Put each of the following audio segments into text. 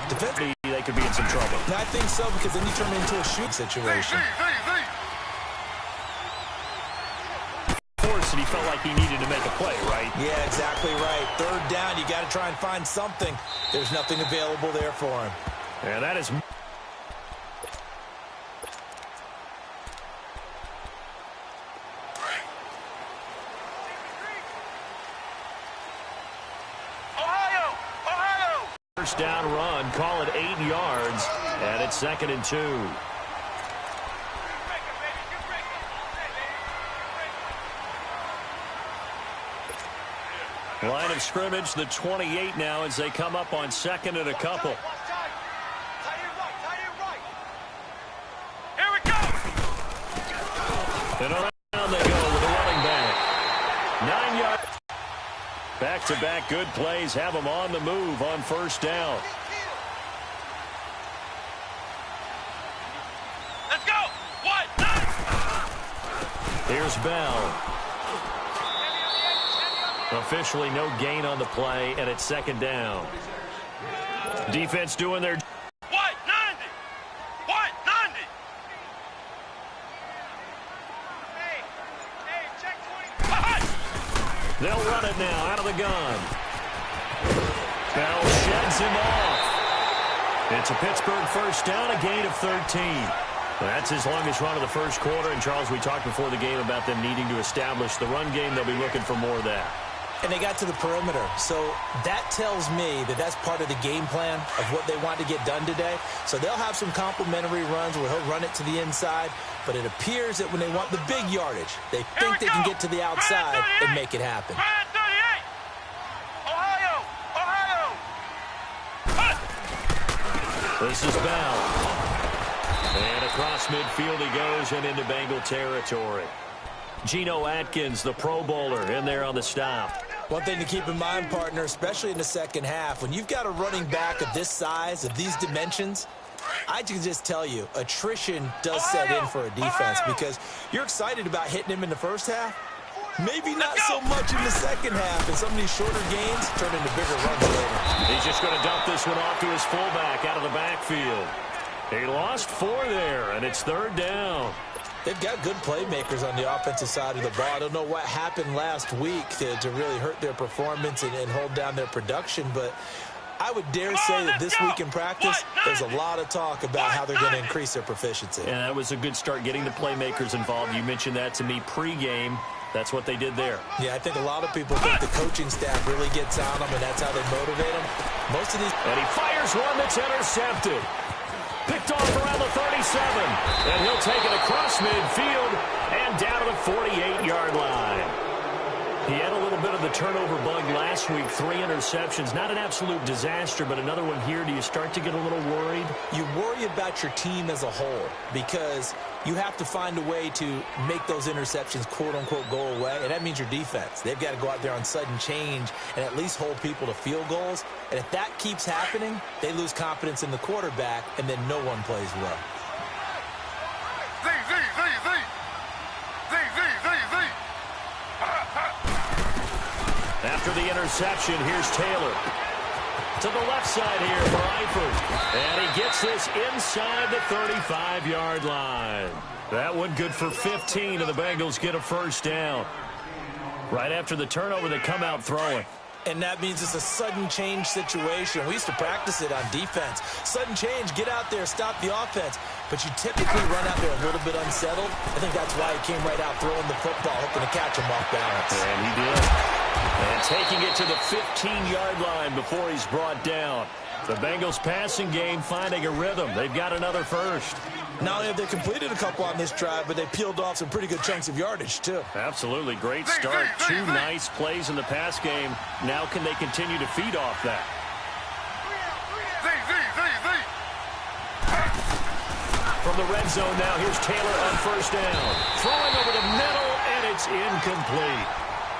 Defensively, they could be in some trouble. And I think so, because then you turn it into a shoot situation. And he felt like he needed to make a play, right? Yeah, exactly right. Third down, you got to try and find something. There's nothing available there for him. And that is... Ohio! First down run, call it 8 yards, and it's 2nd and 2. Line of scrimmage, the 28 now as they come up on 2nd and a couple. Here we go! And around they go with a running back. 9 yards. Back-to-back good plays have them on the move on first down. Let's go! 1, 9! Here's Bell. Officially no gain on the play, and it's 2nd down. Defense doing their... 190! Hey, check 20. They'll run it now out of the gun. Bell sheds him off. It's a Pittsburgh first down, a gain of 13. That's his longest run of the first quarter. And, Charles, we talked before the game about them needing to establish the run game. They'll be looking for more of that. And they got to the perimeter. So that tells me that that's part of the game plan of what they want to get done today. So they'll have some complimentary runs where he'll run it to the inside. But it appears that when they want the big yardage, they think they can get to the outside and make it happen. Ohio! This is Bell. And across midfield he goes and into Bengal territory. Geno Atkins, the Pro Bowler, in there on the stop. One thing to keep in mind, partner, especially in the second half, when you've got a running back of this size, of these dimensions, I can just tell you, attrition does set in for a defense because you're excited about hitting him in the first half. Maybe not so much in the second half, and some of these shorter gains turn into bigger runs later. He's just going to dump this one off to his fullback out of the backfield. He lost 4 there, and it's 3rd down. They've got good playmakers on the offensive side of the ball. I don't know what happened last week to really hurt their performance and hold down their production, but I would dare say that this week in practice, there's a lot of talk about how they're going to increase their proficiency. And that was a good start, getting the playmakers involved. You mentioned that to me pregame. That's what they did there. Yeah, I think a lot of people think the coaching staff really gets on them, and that's how they motivate them. Most of these... And he fires one that's intercepted. Picked off around the 37. And he'll take it across midfield and down to the 48-yard line. He had a little bit of the turnover bug last week. 3 interceptions. Not an absolute disaster, but another one here. Do you start to get a little worried? You worry about your team as a whole because you have to find a way to make those interceptions, quote-unquote, go away, and that means your defense. They've got to go out there on sudden change and at least hold people to field goals. And if that keeps happening, they lose confidence in the quarterback, and then no one plays well. After the interception, here's Taylor. To the left side here for Eifert. And he gets this inside the 35-yard line. That one good for 15, and the Bengals get a first down. Right after the turnover, they come out throwing. And that means it's a sudden change situation. We used to practice it on defense. Sudden change, get out there, stop the offense. But you typically run out there a little bit unsettled. I think that's why he came right out throwing the football, hoping to catch him off balance. And he did. And taking it to the 15-yard line before he's brought down. The Bengals passing game finding a rhythm. They've got another first. Not only have they completed a couple on this drive, but they peeled off some pretty good chunks of yardage, too. Absolutely. Great start. 2 nice plays in the pass game. Now can they continue to feed off that? From the red zone now, here's Taylor on first down. Throwing over the middle, and it's incomplete.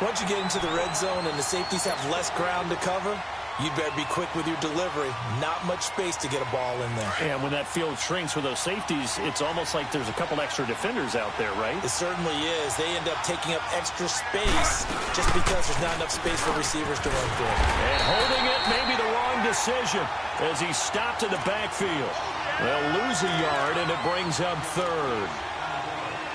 Once you get into the red zone and the safeties have less ground to cover, you'd better be quick with your delivery. Not much space to get a ball in there. And when that field shrinks with those safeties, it's almost like there's a couple extra defenders out there, right? It certainly is. They end up taking up extra space just because there's not enough space for receivers to run through. And holding it may be the wrong decision as he's stopped in the backfield. They'll lose a yard, and it brings up third.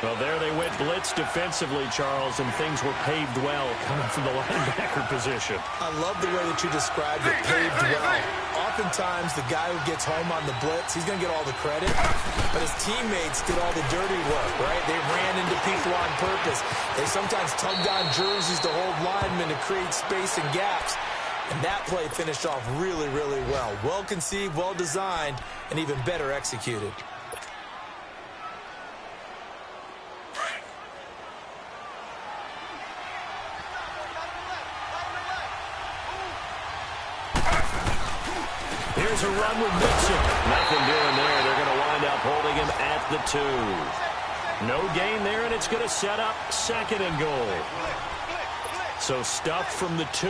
Well, there they went blitz defensively, Charles, and things were paved well coming from the linebacker position. I love the way that you described it, paved well. Oftentimes, the guy who gets home on the blitz, he's going to get all the credit, but his teammates did all the dirty work, right? They ran into people on purpose. They sometimes tugged on jerseys to hold linemen to create space and gaps. And that play finished off really, really well. Well conceived, well designed, and even better executed. Here's a run with Mixon. Nothing doing there. They're going to wind up holding him at the 2. No gain there, and it's going to set up second and goal. So stuffed from the 2.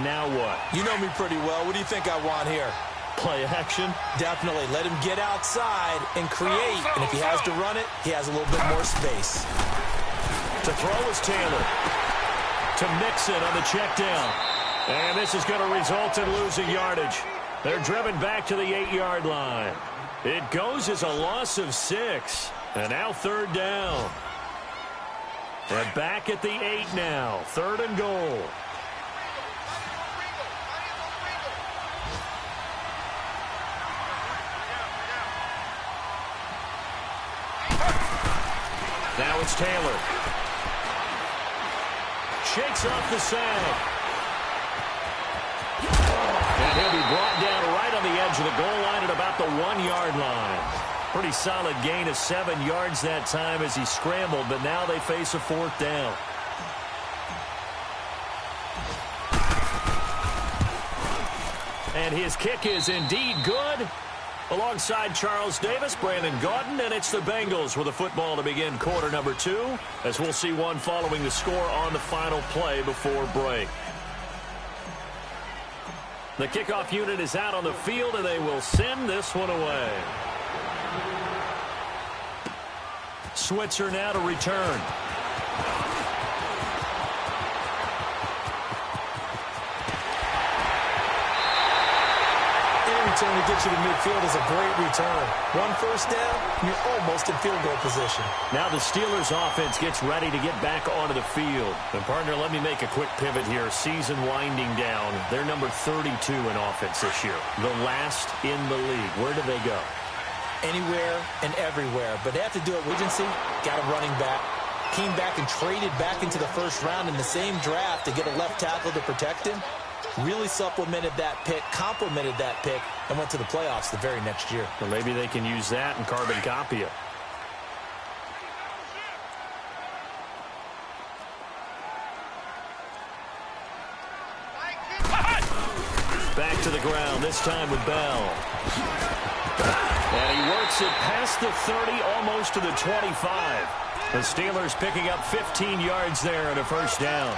Now what? You know me pretty well. What do you think I want here? Play action? Definitely. Let him get outside and create. And if he has to run it, he has a little bit more space. To throw is Taylor. To Mixon on the check down. And this is going to result in losing yardage. They're driven back to the 8-yard line. It goes as a loss of 6. And now third down. And back at the 8 now. Third and goal. Now it's Taylor. Shakes off the sag. And he'll be brought down right on the edge of the goal line at about the 1-yard line. Pretty solid gain of 7 yards that time as he scrambled, but now they face a 4th down. And his kick is indeed good. Alongside Charles Davis, Brandon Gaudin, and it's the Bengals with a football to begin quarter number 2, as we'll see one following the score on the final play before break. The kickoff unit is out on the field, and they will send this one away. Switzer now to return. Return to get you to midfield is a great return. 1 first down, you're almost in field goal position. Now the Steelers offense gets ready to get back onto the field. And partner, let me make a quick pivot here. Season winding down. They're number 32 in offense this year. The last in the league. Where do they go? Anywhere and everywhere. But they have to do it with agency. Got a running back. Came back and traded back into the first round in the same draft to get a left tackle to protect him. Really supplemented that pick, complemented that pick, and went to the playoffs the very next year. Well, maybe they can use that and carbon copy it. Back to the ground, this time with Bell. And he works it past the 30, almost to the 25. The Steelers picking up 15 yards there and a first down.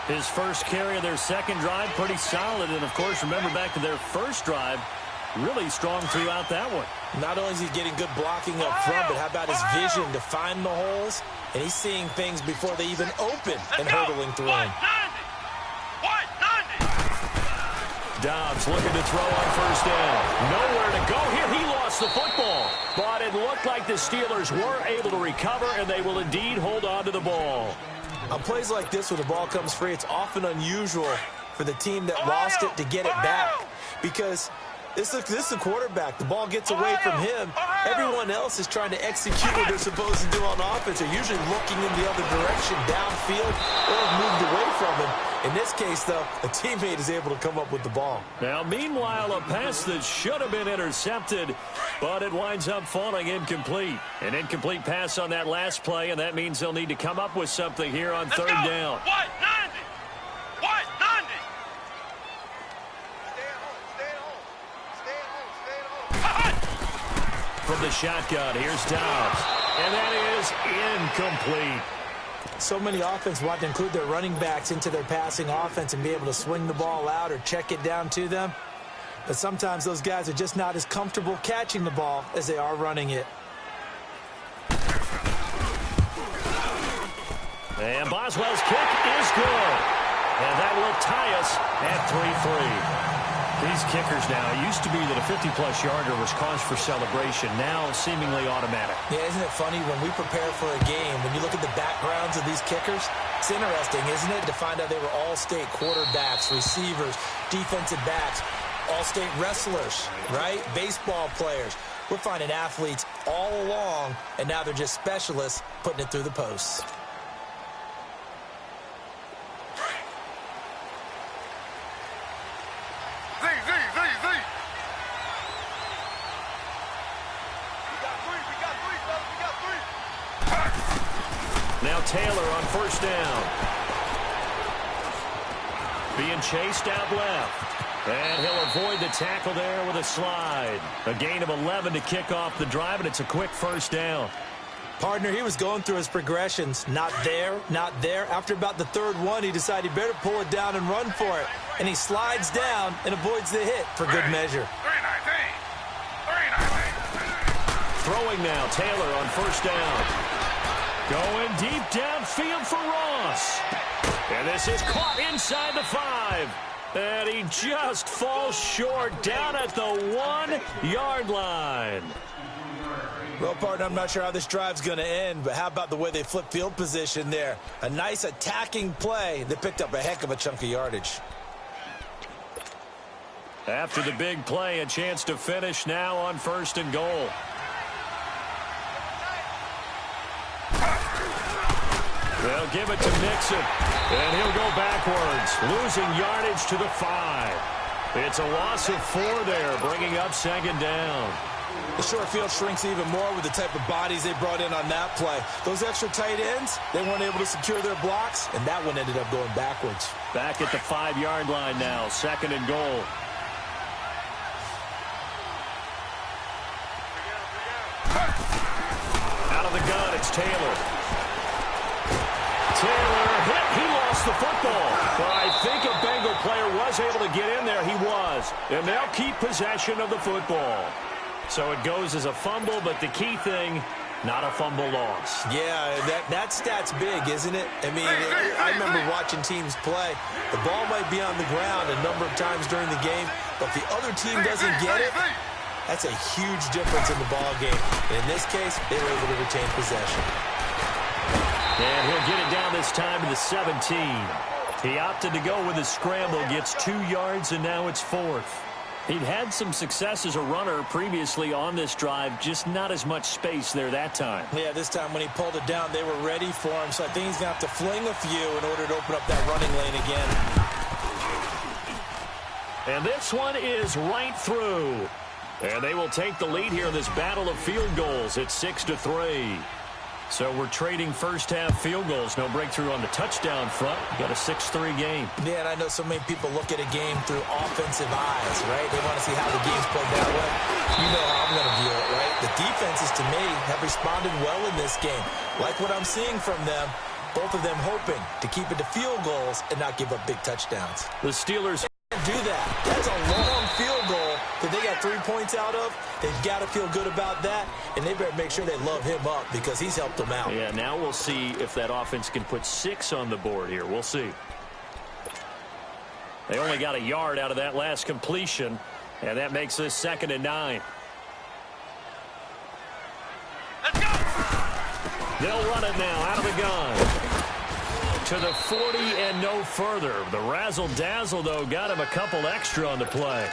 His first carry of their second drive, pretty solid. And, of course, remember back to their first drive, really strong throughout that one. Not only is he getting good blocking up front, but how about his vision to find the holes? And he's seeing things before they even open and hurtling through them. Dobbs looking to throw on first down. Nowhere to go here. He lost the football. But it looked like the Steelers were able to recover, and they will indeed hold on to the ball. On plays like this, when the ball comes free, it's often unusual for the team that lost it to get it back. Because this is the quarterback. The ball gets away from him. Everyone else is trying to execute what they're supposed to do on offense. They're usually looking in the other direction, downfield, or moved away from him. In this case, though, a teammate is able to come up with the ball. Now, meanwhile, a pass that should have been intercepted, but it winds up falling incomplete. An incomplete pass on that last play, and that means they'll need to come up with something here on third down. From the shotgun, here's Dobbs. And that is incomplete. So many offenses want to include their running backs into their passing offense and be able to swing the ball out or check it down to them. But sometimes those guys are just not as comfortable catching the ball as they are running it. And Boswell's kick is good. And that will tie us at 3-3. These kickers now, it used to be that a 50-plus yarder was cause for celebration. Now, seemingly automatic. Yeah, isn't it funny when we prepare for a game, when you look at the backgrounds of these kickers, it's interesting, isn't it, to find out they were all-state quarterbacks, receivers, defensive backs, all-state wrestlers, right? Baseball players. We're finding athletes all along, and now they're just specialists putting it through the posts. Now Taylor on first down. Being chased out left. And he'll avoid the tackle there with a slide. A gain of 11 to kick off the drive, and it's a quick first down. Partner, he was going through his progressions. Not there, not there. After about the third one, he decided he better pull it down and run for it. And he slides down and avoids the hit for good measure. Throwing now, Taylor on first down. Going deep downfield for Ross. And this is caught inside the 5. And he just falls short down at the 1-yard line. Well, partner, I'm not sure how this drive's going to end, but how about the way they flip field position there? A nice attacking play that picked up a heck of a chunk of yardage. After the big play, a chance to finish now on first and goal. They'll give it to Mixon, and he'll go backwards, losing yardage to the 5. It's a loss of 4 there, bringing up second down. The short field shrinks even more with the type of bodies they brought in on that play. Those extra tight ends, they weren't able to secure their blocks, and that one ended up going backwards. Back at the 5-yard line now, second and goal. Out of the gun, it's Taylor. Taylor hit. He lost the football. But I think a Bengal player was able to get in there. He was. And they'll keep possession of the football. So it goes as a fumble, but the key thing, not a fumble loss. Yeah, that stat's big, isn't it? I mean, I remember watching teams play. The ball might be on the ground a number of times during the game, but if the other team doesn't get it, that's a huge difference in the ball game. And in this case, they were able to retain possession. And he'll get it down this time to the 17. He opted to go with his scramble, gets 2 yards, and now it's 4th. He'd had some success as a runner previously on this drive, just not as much space there that time. Yeah, this time when he pulled it down, they were ready for him, so I think he's going to have to fling a few in order to open up that running lane again. And this one is right through. And they will take the lead here in this battle of field goals. It's 6-3. So we're trading first-half field goals. No breakthrough on the touchdown front. Got a 6-3 game. Yeah, and I know so many people look at a game through offensive eyes, right? They want to see how the game's played that way. You know how I'm going to view it, right? The defenses, to me, have responded well in this game. Like what I'm seeing from them, both of them hoping to keep it to field goals and not give up big touchdowns. The Steelers can't do that. That's a long field goal that they got 3 points out of. They've got to feel good about that, and they better make sure they love him up because he's helped them out. Yeah, now we'll see if that offense can put 6 on the board here. We'll see. They only got a yard out of that last completion, and that makes this 2nd and 9. Let's go! They'll run it now out of the gun. To the 40 and no further. The razzle-dazzle, though, got him a couple extra on the play.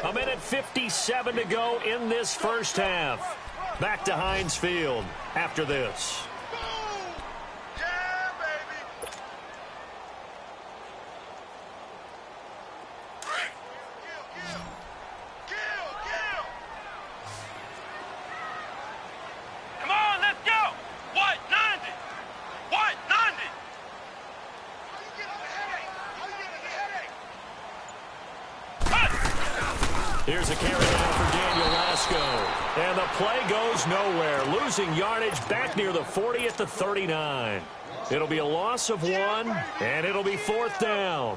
1:57 to go in this first half. Back to Heinz Field after this. Yeah, baby! Kill! Come on, let's go! What? 90! What? 90! How you getting the headache? Here's a carry now for Daniel Lasco. And the play goes nowhere. Losing yardage back near the 40 at the 39. It'll be a loss of 1, and it'll be 4th down.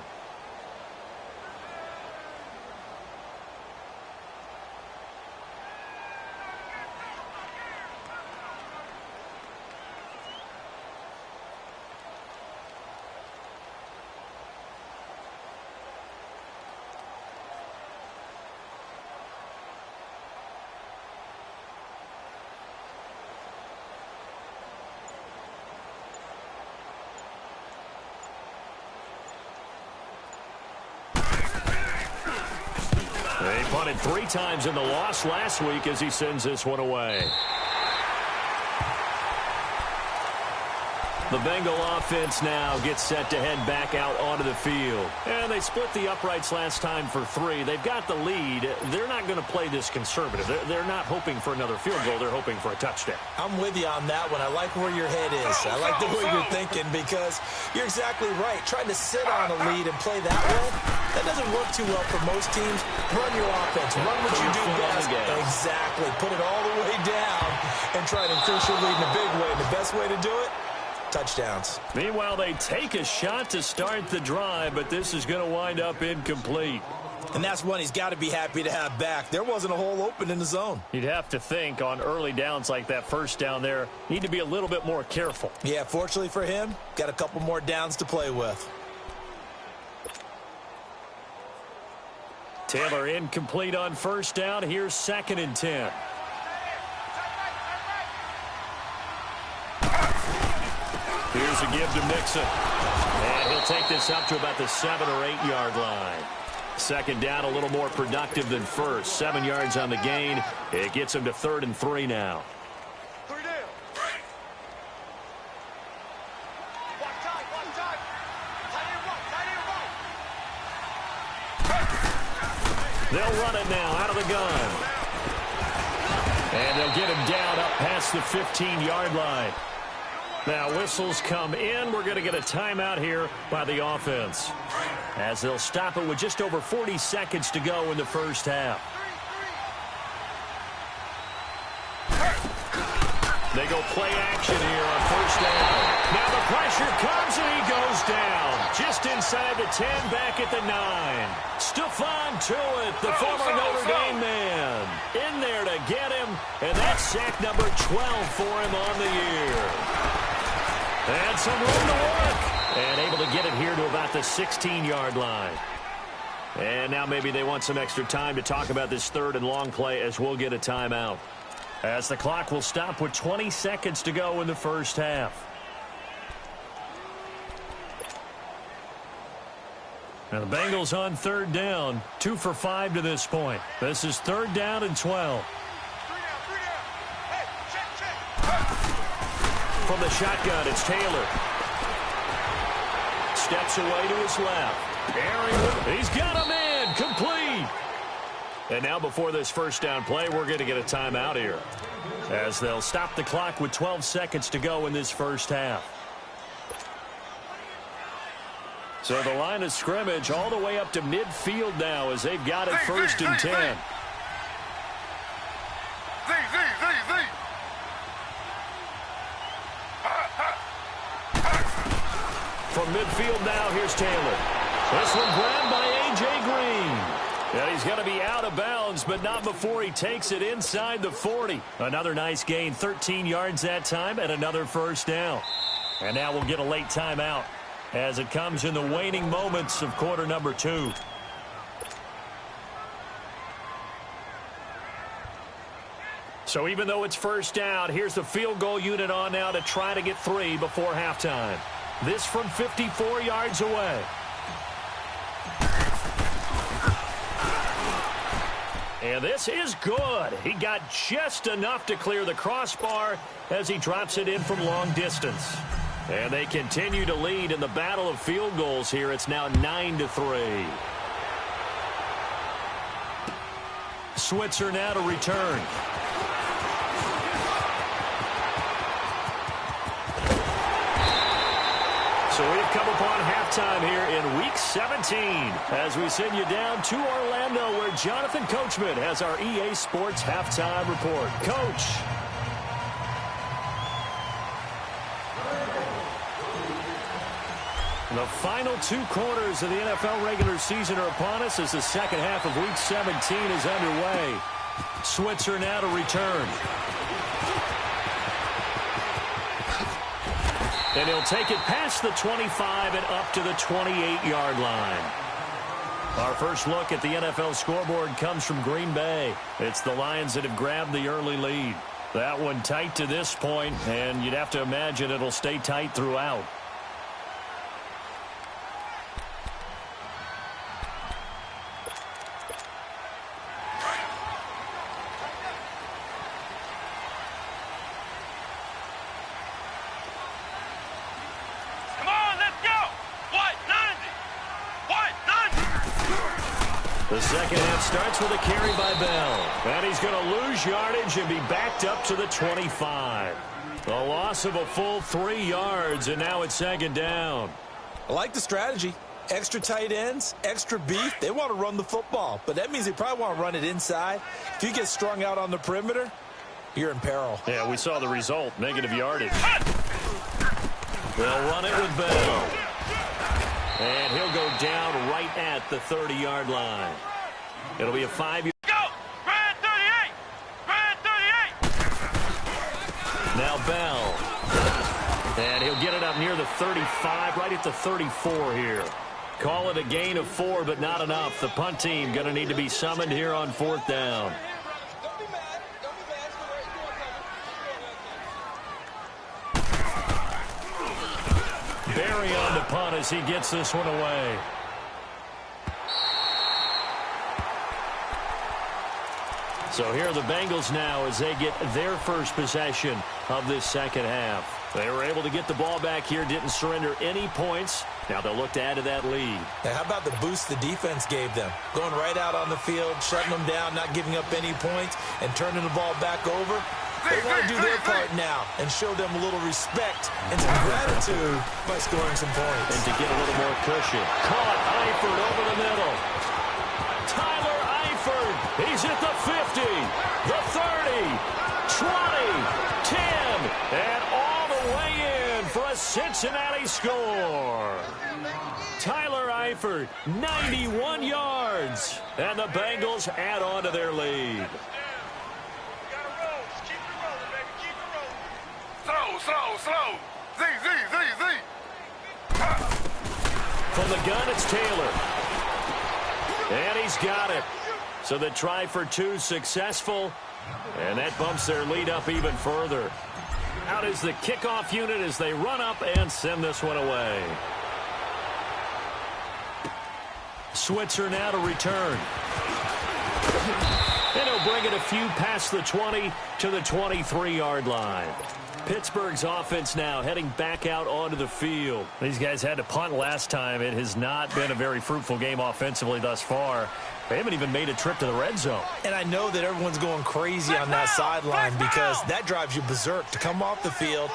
They punted 3 times in the loss last week as he sends this one away. The Bengal offense now gets set to head back out onto the field. And they split the uprights last time for 3. They've got the lead. They're not going to play this conservative. They're not hoping for another field goal. They're hoping for a touchdown. I'm with you on that one. I like where your head is. I like the way you're thinking because you're exactly right. Trying to sit on a lead and play that way, that doesn't work too well for most teams. Run your offense. Run what you do best. Exactly. Put it all the way down and try to increase your lead in a big way. And the best way to do it, touchdowns. Meanwhile, they take a shot to start the drive, but this is going to wind up incomplete. And that's one he's got to be happy to have back. There wasn't a hole open in the zone. You'd have to think on early downs like that first down there, need to be a little bit more careful. Yeah, fortunately for him, got a couple more downs to play with. Taylor incomplete on first down. Here's 2nd and 10. Here's a give to Mixon. And he'll take this up to about the 7 or 8 yard line. 2nd down, a little more productive than first. 7 yards on the gain. It gets him to 3rd and 3 now. They'll run it now out of the gun. And they'll get him down up past the 15-yard line. Now whistles come in. We're going to get a timeout here by the offense, as they'll stop it with just over 40 seconds to go in the first half. They go play action here on first down. Now the pressure comes and he goes down. Just inside the 10, back at the 9. Stephon Tuitt, the former Notre Dame man, in there to get him. And that's sack number 12 for him on the year. And some room to work. And able to get it here to about the 16-yard line. And now maybe they want some extra time to talk about this 3rd and long play as we'll get a timeout, as the clock will stop with 20 seconds to go in the first half. Now the Bengals on 3rd down, 2 for 5 to this point. This is 3rd down and 12. From the shotgun, it's Taylor. Steps away to his left. He's got him in, complete. And now before this first down play, we're going to get a timeout here, as they'll stop the clock with 12 seconds to go in this first half. So the line of scrimmage all the way up to midfield now, as they've got it 1st and 10. From midfield now, here's Taylor. This one grabbed by A.J. Green. And he's going to be out of bounds, but not before he takes it inside the 40. Another nice gain, 13 yards that time, and another first down. And now we'll get a late timeout as it comes in the waning moments of quarter number 2. So even though it's first down, here's the field goal unit on now to try to get 3 before halftime. This from 54 yards away. And this is good. He got just enough to clear the crossbar as he drops it in from long distance. And they continue to lead in the battle of field goals here. It's now 9-3. Switzer now to return. So we've come upon halftime here in Week 17 as we send you down to Orlando, where Jonathan Coachman has our EA Sports halftime report. Coach. The final 2 quarters of the NFL regular season are upon us as the second half of Week 17 is underway. Switzer now to return. And he'll take it past the 25 and up to the 28-yard line. Our first look at the NFL scoreboard comes from Green Bay. It's the Lions that have grabbed the early lead. That one tight to this point, and you'd have to imagine it'll stay tight throughout. The second half starts with a carry by Bell. And he's going to lose yardage and be backed up to the 25. A loss of a full 3 yards, and now it's second down. I like the strategy. Extra tight ends, extra beef. They want to run the football, but that means they probably want to run it inside. If you get strung out on the perimeter, you're in peril. Yeah, we saw the result, negative yardage. They'll run it with Bell. And he'll go down right at the 30-yard line. It'll be a 5-yard. Go! Red 38! Red 38! Now Bell. And he'll get it up near the 35, right at the 34 here. Call it a gain of 4, but not enough. The punt team going to need to be summoned here on 4th down. Barry on the punt as he gets this one away. So here are the Bengals now as they get their first possession of this second half. They were able to get the ball back here, didn't surrender any points. Now they'll look to add to that lead. Now, how about the boost the defense gave them? Going right out on the field, shutting them down, not giving up any points, and turning the ball back over. They want to do their part now and show them a little respect and some gratitude by scoring some points. And to get a little more cushion. Caught Eifert over the middle. Tyler Eifert. He's at the 50, the 30, 20, 10, and all the way in for a Cincinnati score. Tyler Eifert, 91 yards. And the Bengals add on to their lead. Slow. Z. From the gun, it's Taylor. And he's got it. So the try for 2 successful. And that bumps their lead up even further. Out is the kickoff unit as they run up and send this one away. Switzer now to return. And he'll bring it a few past the 20 to the 23-yard line. Pittsburgh's offense now heading back out onto the field. These guys had to punt last time. It has not been a very fruitful game offensively thus far. They haven't even made a trip to the red zone. And I know that everyone's going crazy on that sideline because that drives you berserk to come off the field,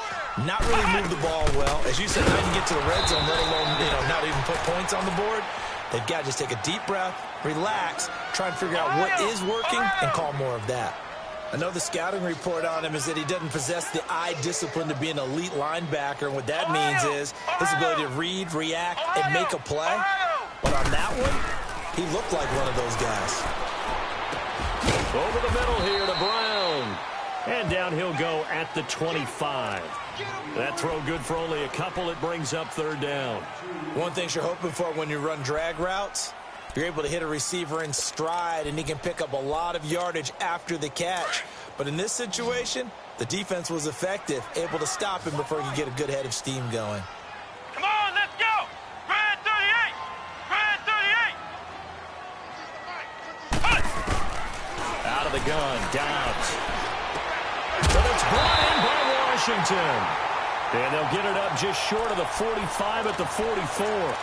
not really move the ball well. As you said, not even get to the red zone, let alone, not even put points on the board. They've got to just take a deep breath, relax, try and figure out what is working, and call more of that. Another scouting report on him is that he doesn't possess the eye discipline to be an elite linebacker. And what that means is his ability to read, react, and make a play. But on that one, he looked like one of those guys. Over the middle here to Brown. And down he'll go at the 25. That throw good for only a couple. It brings up 3rd down. One thing you're hoping for when you run drag routes, you're able to hit a receiver in stride, and he can pick up a lot of yardage after the catch. But in this situation, the defense was effective, able to stop him before he could get a good head of steam going. Come on, let's go! Red 38! Red 38! Hut! Out of the gun, Dobbs. But it's brought in by Washington. And they'll get it up just short of the 45 at the 44.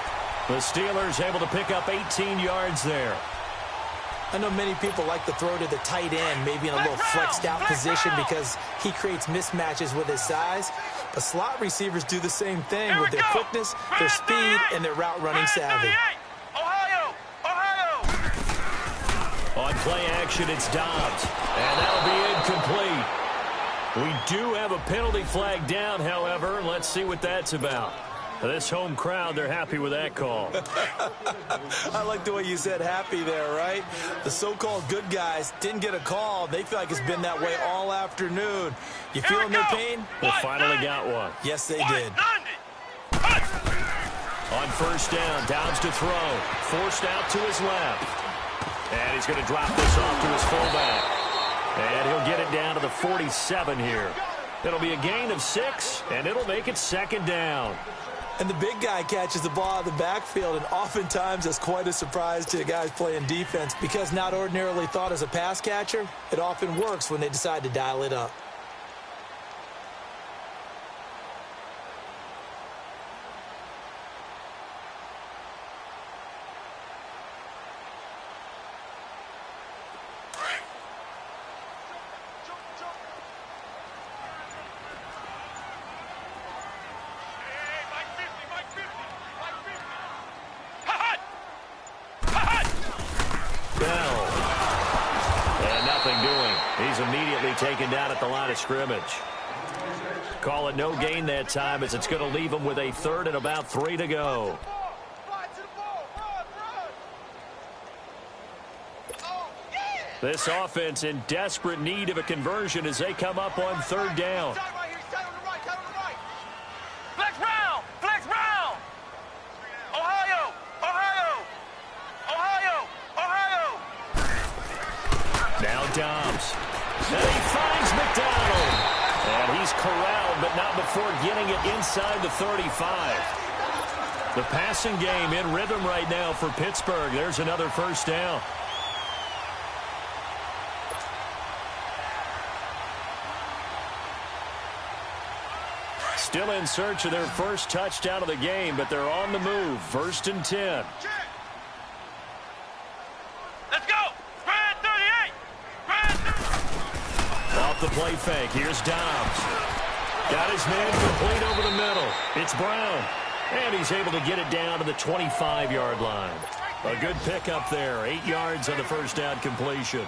The Steelers able to pick up 18 yards there. I know many people like to throw to the tight end, maybe in a little flexed out position because he creates mismatches with his size. But slot receivers do the same thing with their quickness, their speed, and their route running savvy. Ohio! On play action, it's Dobbs. And that'll be incomplete. We do have a penalty flag down, however. Let's see what that's about. This home crowd, they're happy with that call. I like the way you said happy there, right? The so-called good guys didn't get a call. They feel like it's been that way all afternoon. You feeling their pain? They finally got one. Yes, they did. On 1st down, Dobbs to throw. Forced out to his left. And he's going to drop this off to his fullback. And he'll get it down to the 47 here. It'll be a gain of 6, and it'll make it 2nd down. And the big guy catches the ball out of the backfield, and oftentimes that's quite a surprise to guys playing defense because not ordinarily thought as a pass catcher, it often works when they decide to dial it up. nothing doing. He's immediately taken down at the line of scrimmage. Call it no gain that time as it's going to leave him with a third and about 3 to go. This offense in desperate need of a conversion as they come up on third down. Flex round! Flex round! Ohio! Ohio! Ohio! Ohio! Now Dobbs. And he finds McDonald. And he's corralled, but not before getting it inside the 35. The passing game in rhythm right now for Pittsburgh. There's another first down. Still in search of their first touchdown of the game, but they're on the move. 1st and 10. Let's go! Grand 38! Grand 38! Off the play fake. Here's Dobbs. Got his man complete over the middle. It's Brown. And he's able to get it down to the 25-yard line. A good pickup there. 8 yards on the first down completion.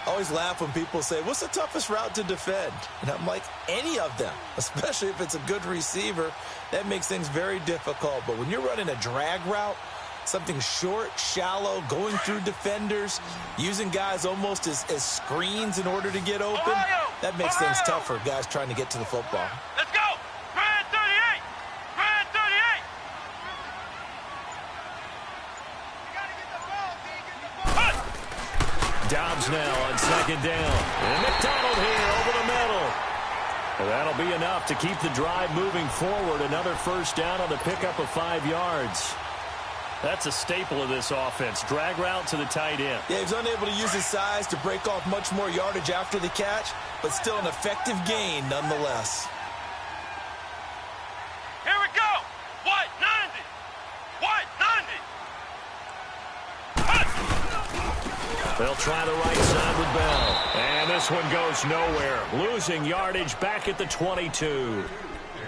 I always laugh when people say, what's the toughest route to defend? And I'm like, any of them, especially if it's a good receiver. That makes things very difficult. But when you're running a drag route, something short, shallow, going through defenders, using guys almost as screens in order to get open, that makes things tough for guys trying to get to the football. Let's go! Grand 38! Grand 38! You gotta get the ball, D. Get the ball. Dobbs now on second down. And McDonald here over the middle. And that'll be enough to keep the drive moving forward. Another first down on the pickup of 5 yards. That's a staple of this offense. Drag route to the tight end. Yeah, he's unable to use his size to break off much more yardage after the catch, but still an effective gain nonetheless. Here we go! What? 90! What? 90! They'll try the right side with Bell. And this one goes nowhere. Losing yardage back at the 22.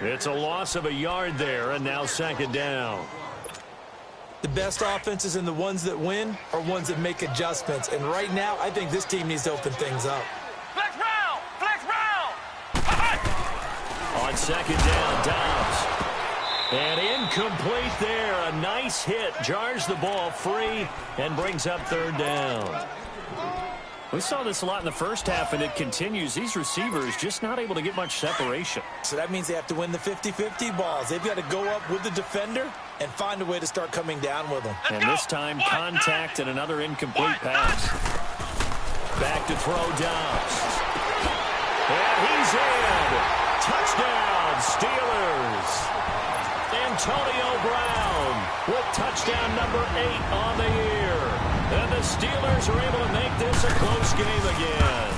It's a loss of a yard there, and now second down. The best offenses and the ones that win are ones that make adjustments. And right now, I think this team needs to open things up. Flex round! Flex round! On second down, Dobbs. And incomplete there. A nice hit. Jars the ball free and brings up third down. We saw this a lot in the first half, and it continues. These receivers just not able to get much separation. So that means they have to win the 50-50 balls. They've got to go up with the defender and find a way to start coming down with them. And this time, contact and another incomplete pass. Back to throw Dobbs. And he's in. Touchdown, Steelers. Antonio Brown with touchdown number 8 on the year. And the Steelers are able to make this a close game again.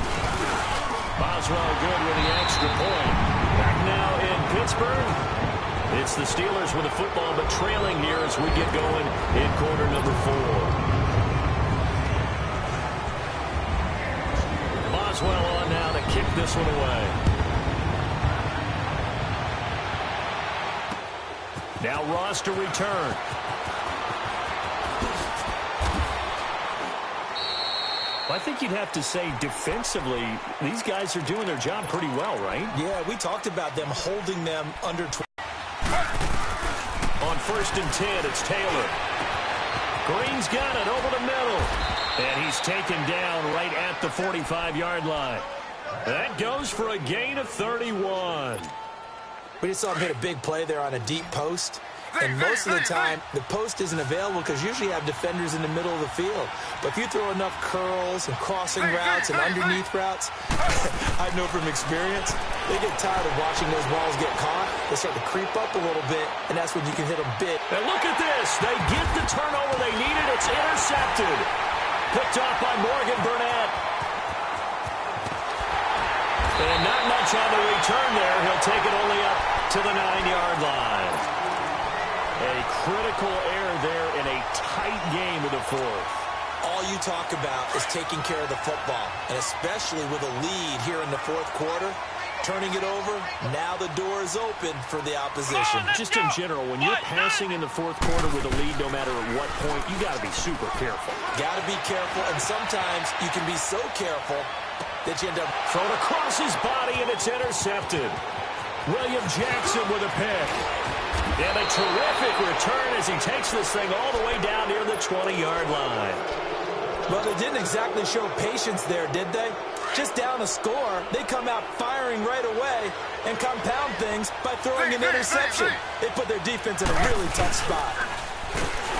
Boswell good with the extra point. Back now in Pittsburgh. It's the Steelers with the football, but trailing here as we get going in quarter number 4. Boswell on now to kick this one away. Now Ross to return. Well, I think you'd have to say defensively, these guys are doing their job pretty well, right? Yeah, we talked about them holding them under 20. On 1st and 10, it's Taylor. Green's got it over the middle. And he's taken down right at the 45-yard line. That goes for a gain of 31. We just saw him hit a big play there on a deep post. And most of the time, the post isn't available because usually you have defenders in the middle of the field. But if you throw enough curls and crossing routes and underneath routes, I know from experience, they get tired of watching those balls get caught. They start to creep up a little bit, and that's when you can hit them big. And look at this. They get the turnover they needed. It's intercepted. Picked off by Morgan Burnett. And not much on the return there. He'll take it only up to the 9-yard line. A critical error there in a tight game of the 4th. All you talk about is taking care of the football, and especially with a lead here in the 4th quarter, turning it over. Now the door is open for the opposition. Just in general, when you're passing in the fourth quarter with a lead, no matter at what point, you got to be super careful. Got to be careful, and sometimes you can be so careful that you end up thrown across his body, and it's intercepted. William Jackson with a pick. And a terrific return as he takes this thing all the way down near the 20-yard line. Well, they didn't exactly show patience there, did they? Just down a score, they come out firing right away and compound things by throwing an interception. They put their defense in a really tough spot.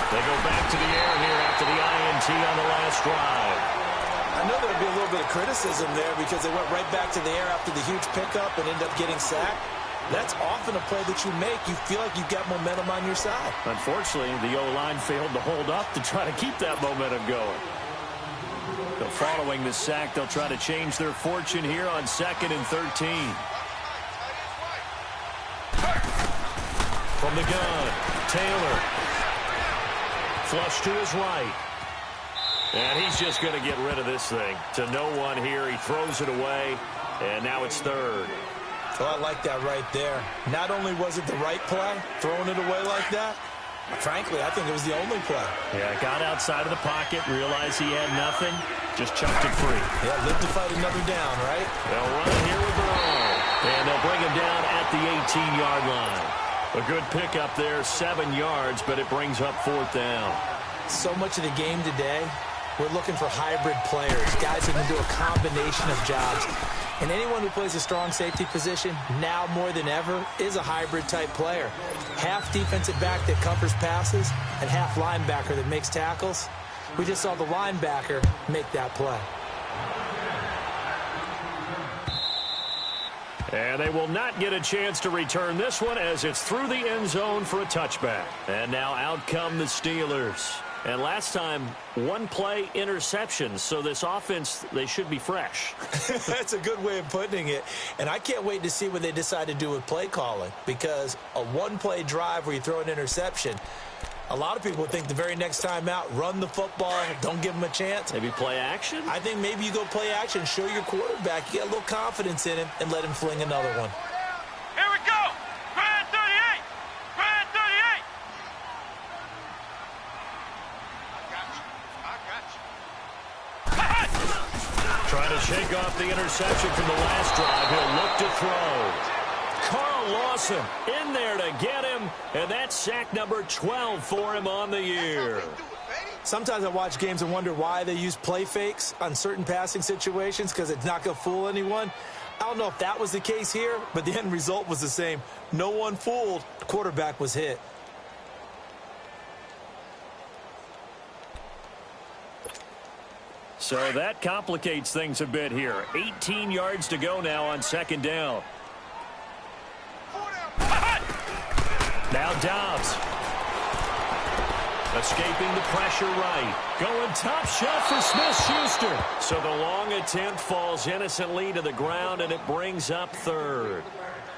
They go back to the air here after the INT on the last drive. I know there'll be a little bit of criticism there because they went right back to the air after the huge pickup and ended up getting sacked. That's often a play that you make. You feel like you've got momentum on your side. Unfortunately, the O-line failed to hold up to try to keep that momentum going. So following the sack, they'll try to change their fortune here on 2nd and 13. From the gun, Taylor. Flush to his right. And he's just going to get rid of this thing. To no one here. He throws it away, and now it's 3rd. Well, I like that right there. Not only was it the right play, throwing it away like that, frankly, I think it was the only play. Yeah, got outside of the pocket, realized he had nothing, just chucked it free. Yeah, live to fight another down, right? They'll run here with Dro. And they'll bring him down at the 18-yard line. A good pickup there, 7 yards, but it brings up 4th down. So much of the game today, we're looking for hybrid players, guys who can do a combination of jobs. And anyone who plays a strong safety position, now more than ever, is a hybrid-type player. Half defensive back that covers passes and half linebacker that makes tackles. We just saw the linebacker make that play. And they will not get a chance to return this one as it's through the end zone for a touchback. And now out come the Steelers. And last time, one play interception, so this offense, they should be fresh. That's a good way of putting it. And I can't wait to see what they decide to do with play calling, because a one-play drive where you throw an interception, a lot of people think the very next time out, run the football, don't give them a chance. Maybe play action? I think maybe you go play action, show your quarterback, you get a little confidence in him, and let him fling another one. Here we go. Grand 38. Grand 38. Trying to shake off the interception from the last drive. He'll look to throw. Carl Lawson in there to get him, and that's sack number 12 for him on the year. Sometimes I watch games and wonder why they use play fakes on certain passing situations, because it's not going to fool anyone. I don't know if that was the case here, but the end result was the same. No one fooled. The quarterback was hit. So that complicates things a bit here. 18 yards to go now on 2nd down. Now Dobbs. Escaping the pressure right. Going top shot for Smith-Schuster. So the long attempt falls innocently to the ground, and it brings up 3rd.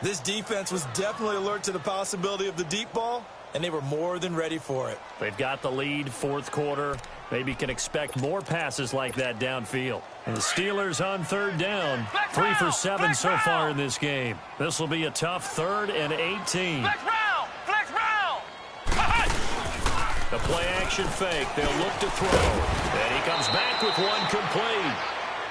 This defense was definitely alert to the possibility of the deep ball, and they were more than ready for it. They've got the lead, 4th quarter. Maybe can expect more passes like that downfield. And the Steelers on 3rd down. 3 for 7 so far in this game. This will be a tough 3rd and 18. Flex round. Flex round. The play-action fake. They'll look to throw. And he comes back with one complete.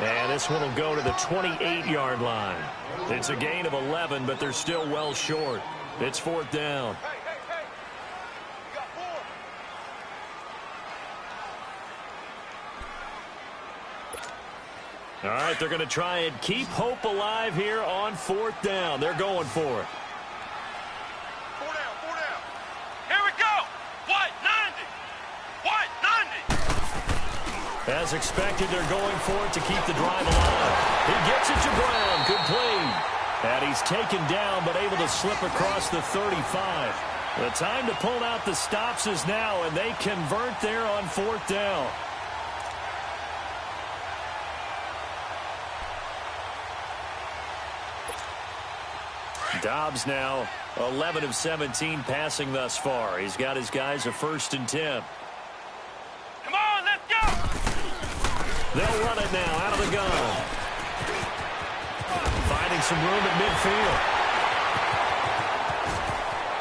And this one will go to the 28-yard line. It's a gain of 11, but they're still well short. It's 4th down. All right, they're going to try and keep hope alive here on 4th down. They're going for it. 4 down, 4 down. Here we go. What? 90. What? 90. As expected, they're going for it to keep the drive alive. He gets it to Brown, complete. And he's taken down, but able to slip across the 35. The time to pull out the stops is now, and they convert there on 4th down. Dobbs now 11 of 17 passing thus far. He's got his guys a 1st and 10. Come on, let's go. They'll run it now out of the gun. Finding finding some room at midfield.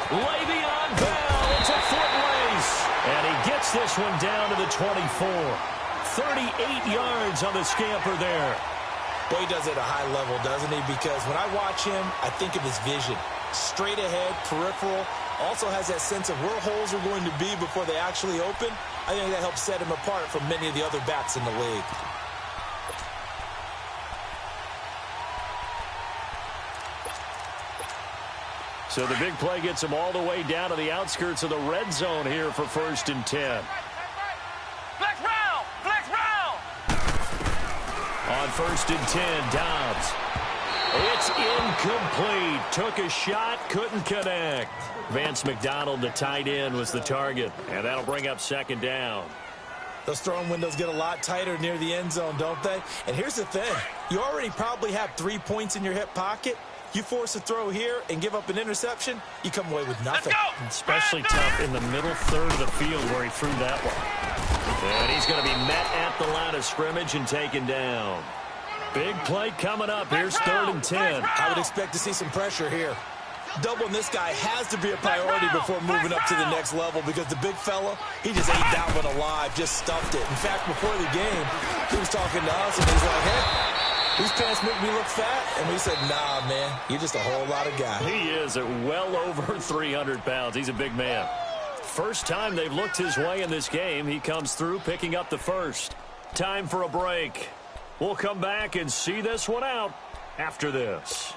Le'Veon Bell, it's a foot race. And he gets this one down to the 24. 38 yards on the scamper there. Boy, he does it at a high level, doesn't he? Because when I watch him, I think of his vision. Straight ahead, peripheral. Also has that sense of where holes are going to be before they actually open. I think that helps set him apart from many of the other backs in the league. So the big play gets him all the way down to the outskirts of the red zone here for 1st and 10. Flex round! Flex round! On 1st and 10, Dobbs. It's incomplete. Took a shot, couldn't connect. Vance McDonald, the tight end, was the target. And that'll bring up 2nd down. Those throwing windows get a lot tighter near the end zone, don't they? And here's the thing. You already probably have 3 points in your hip pocket. You force a throw here and give up an interception, you come away with nothing. Especially tough in the middle third of the field where he threw that one. And he's going to be met at the line of scrimmage and taken down. Big play coming up. Here's 3rd and 10. I would expect to see some pressure here. Doubling this guy has to be a priority before moving up to the next level because the big fella, he just ate that one alive, just stuffed it. In fact, before the game, he was talking to us and he's like, hey, these pants make me look fat. And we said, nah, man, you're just a whole lot of guy. He is at well over 300 pounds. He's a big man. First time they've looked his way in this game, he comes through picking up the first. Time for a break. We'll come back and see this one out after this.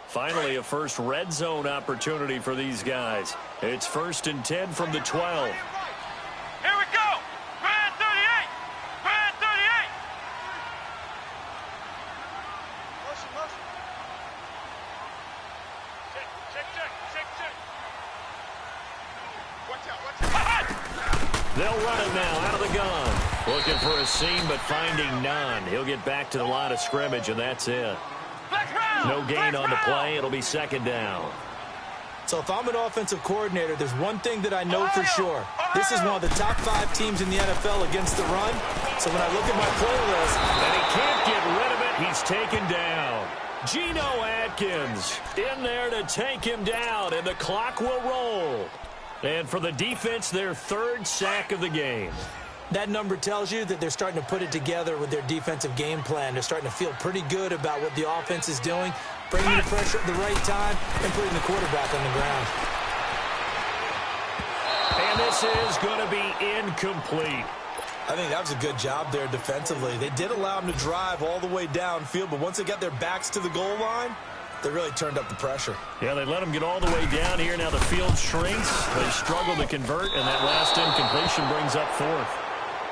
Finally, a first red zone opportunity for these guys. It's 1st and 10 from the 12. Here we go! Grand 38! Grand 38! Motion, motion. Check. Watch out. They'll run it now out of the gun. Looking for a seam, but finding none. He'll get back to the line of scrimmage, and that's it. No gain on the play. It'll be 2nd down. So if I'm an offensive coordinator, there's one thing that I know for sure. This is one of the top 5 teams in the NFL against the run. So when I look at my playlist, and he can't get rid of it, he's taken down. Geno Atkins in there to take him down, and the clock will roll. And for the defense, their 3rd sack of the game. that number tells you that they're starting to put it together with their defensive game plan. They're starting to feel pretty good about what the offense is doing, bringing the pressure at the right time, and putting the quarterback on the ground. And this is going to be incomplete. I think that was a good job there defensively. They did allow them to drive all the way downfield, but once they got their backs to the goal line, they really turned up the pressure. Yeah, they let them get all the way down here. Now the field shrinks. They struggle to convert, and that last incompletion brings up fourth.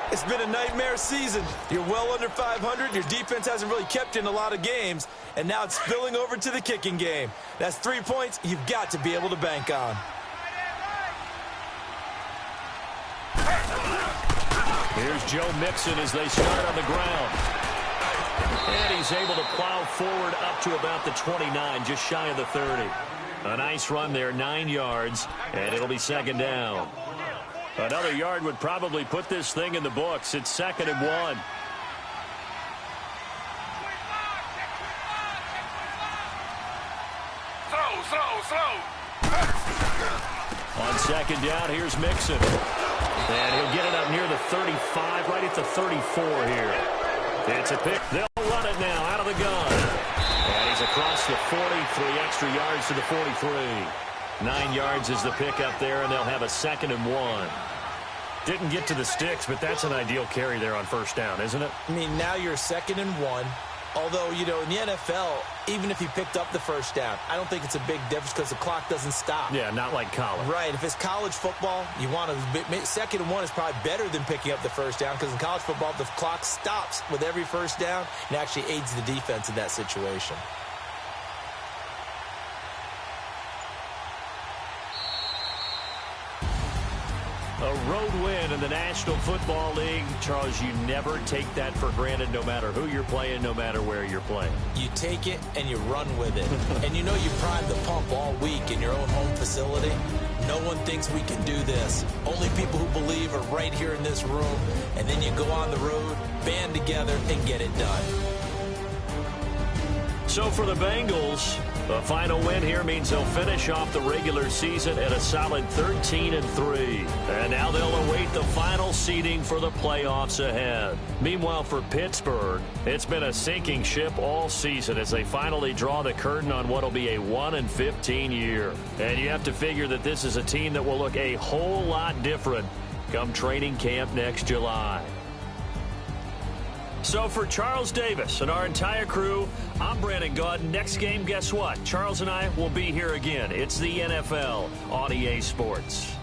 It's been a nightmare season. You're well under 500. Your defense hasn't really kept you in a lot of games, and now it's spilling over to the kicking game. That's 3 points you've got to be able to bank on. Here's Joe Mixon as they start on the ground. And he's able to plow forward up to about the 29, just shy of the 30. A nice run there, 9 yards, and it'll be second down. Another yard would probably put this thing in the books. It's 2nd and 1. On second down, here's Mixon. And he'll get it up near the 35, right at the 34 here. It's a pick. They'll run it now out of the gun. And he's across the 40, 3 extra yards to the 43. 9 yards is the pick up there, and they'll have a 2nd and 1. Didn't get to the sticks, but that's an ideal carry there on first down, isn't it? I mean, now you're 2nd and 1. Although, you know, in the NFL, even if he picked up the first down, I don't think it's a big difference because the clock doesn't stop. Yeah, not like college. Right. If it's college football, you want to 2nd and 1 is probably better than picking up the first down because in college football, the clock stops with every first down and actually aids the defense in that situation. A road win in the National Football League. Charles, you never take that for granted no matter who you're playing, no matter where you're playing. You take it and you run with it. And you know you primed the pump all week in your own home facility. No one thinks we can do this. Only people who believe are right here in this room. And then you go on the road, band together, and get it done. So for the Bengals, a final win here means they'll finish off the regular season at a solid 13-3. And now they'll await the final seeding for the playoffs ahead. Meanwhile, for Pittsburgh, it's been a sinking ship all season as they finally draw the curtain on what will be a 1-15 year. And you have to figure that this is a team that will look a whole lot different come training camp next July. So for Charles Davis and our entire crew, I'm Brandon Gaud. Next game, guess what? Charles and I will be here again. It's the NFL on EA Sports.